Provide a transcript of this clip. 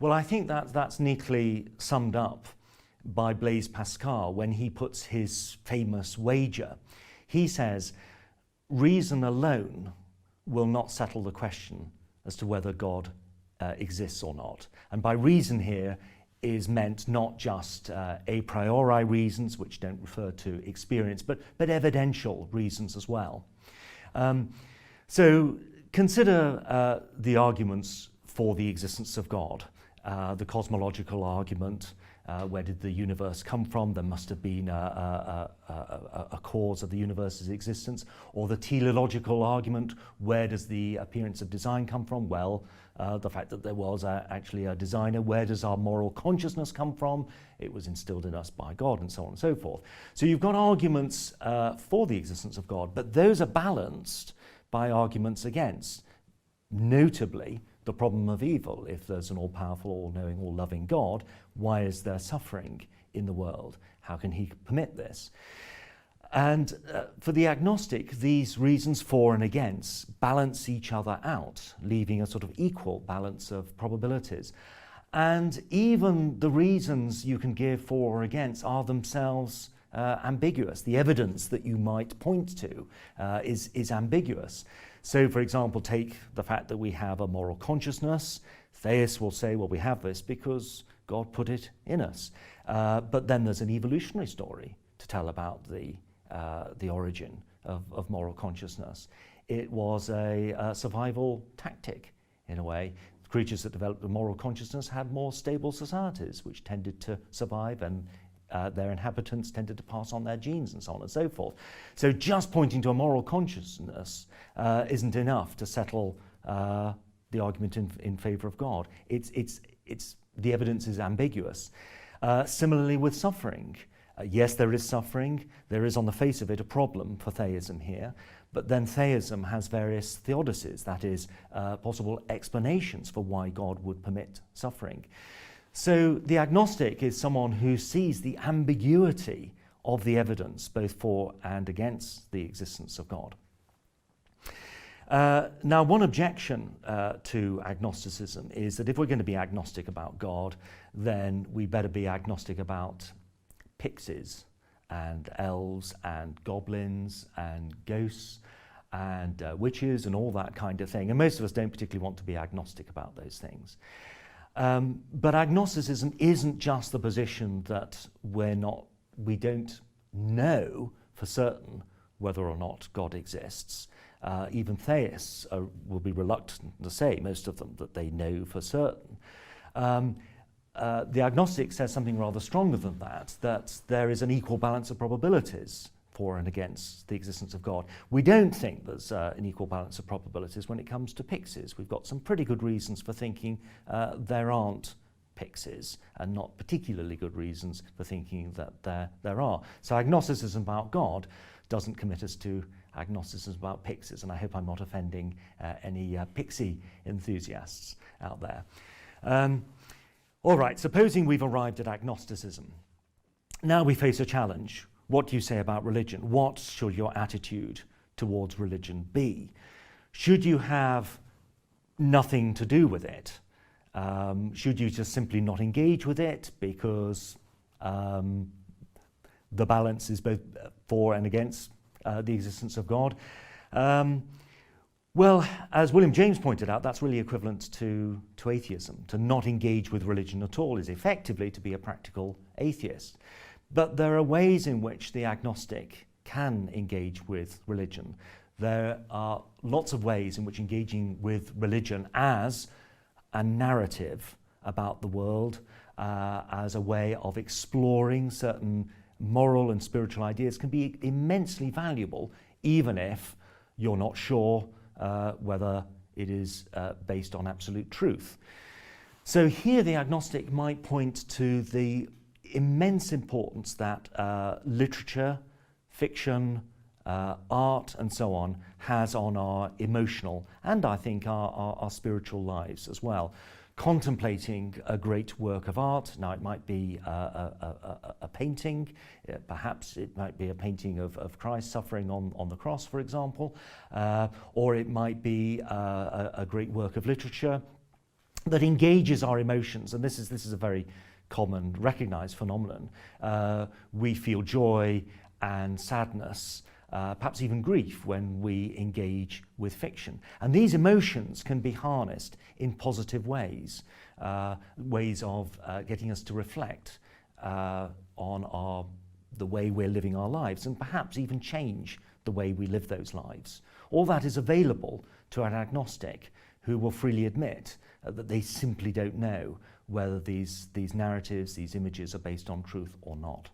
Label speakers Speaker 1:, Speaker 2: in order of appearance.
Speaker 1: Well, I think that's neatly summed up by Blaise Pascal when he puts his famous wager. He says, reason alone will not settle the question as to whether God exists or not. And by reason here is meant not just a priori reasons, which don't refer to experience, but evidential reasons as well. So consider the arguments for the existence of God. The cosmological argument, where did the universe come from? There must have been a cause of the universe's existence. Or the teleological argument, where does the appearance of design come from? Well, the fact that there was actually a designer. Where does our moral consciousness come from? It was instilled in us by God, and so on and so forth. So you've got arguments for the existence of God, but those are balanced by arguments against, notably the problem of evil. If there's an all-powerful, all-knowing, all-loving God, why is there suffering in the world? How can he permit this? And for the agnostic, these reasons for and against balance each other out, leaving a sort of equal balance of probabilities. And even the reasons you can give for or against are themselves ambiguous. The evidence that you might point to is ambiguous. So, for example, take the fact that we have a moral consciousness. Theists will say, well, we have this because God put it in us. But then there's an evolutionary story to tell about the origin of moral consciousness. It was a survival tactic, in a way. Creatures that developed a moral consciousness had more stable societies, which tended to survive, and their inhabitants tended to pass on their genes, and so on and so forth. So just pointing to a moral consciousness isn't enough to settle the argument in favour of God. The evidence is ambiguous. Similarly with suffering. Yes, there is suffering. There is on the face of it a problem for theism here, but then theism has various theodicies, that is, possible explanations for why God would permit suffering. So the agnostic is someone who sees the ambiguity of the evidence, both for and against the existence of God. Now, one objection to agnosticism is that if we're going to be agnostic about God, then we better be agnostic about pixies and elves and goblins and ghosts and witches and all that kind of thing. And most of us don't particularly want to be agnostic about those things. But agnosticism isn't just the position that we don't know for certain whether or not God exists. Even theists will be reluctant to say, most of them, that they know for certain. The agnostic says something rather stronger than that there is an equal balance of probabilities for and against the existence of God. We don't think there's an equal balance of probabilities when it comes to pixies. We've got some pretty good reasons for thinking there aren't pixies, and not particularly good reasons for thinking that there are. So agnosticism about God doesn't commit us to agnosticism about pixies, and I hope I'm not offending any pixie enthusiasts out there. All right, supposing we've arrived at agnosticism. Now we face a challenge. What do you say about religion? What should your attitude towards religion be? Should you have nothing to do with it? Should you just simply not engage with it because the balance is both for and against the existence of God? Well, as William James pointed out, that's really equivalent to atheism. To not engage with religion at all is effectively to be a practical atheist. But there are ways in which the agnostic can engage with religion. There are lots of ways in which engaging with religion as a narrative about the world, as a way of exploring certain moral and spiritual ideas can be immensely valuable, even if you're not sure whether it is based on absolute truth. So here the agnostic might point to the immense importance that literature, fiction, art and so on has on our emotional and I think our spiritual lives as well. Contemplating a great work of art, now it might be a painting, perhaps it might be a painting of Christ suffering on the cross, for example, or it might be a great work of literature. that engages our emotions, and this is a very common, recognized phenomenon. We feel joy and sadness, perhaps even grief, when we engage with fiction. And these emotions can be harnessed in positive ways, ways of getting us to reflect on the way we're living our lives, and perhaps even change the way we live those lives. All that is available to an agnostic who will freely admit that they simply don't know whether these narratives, these images are based on truth or not.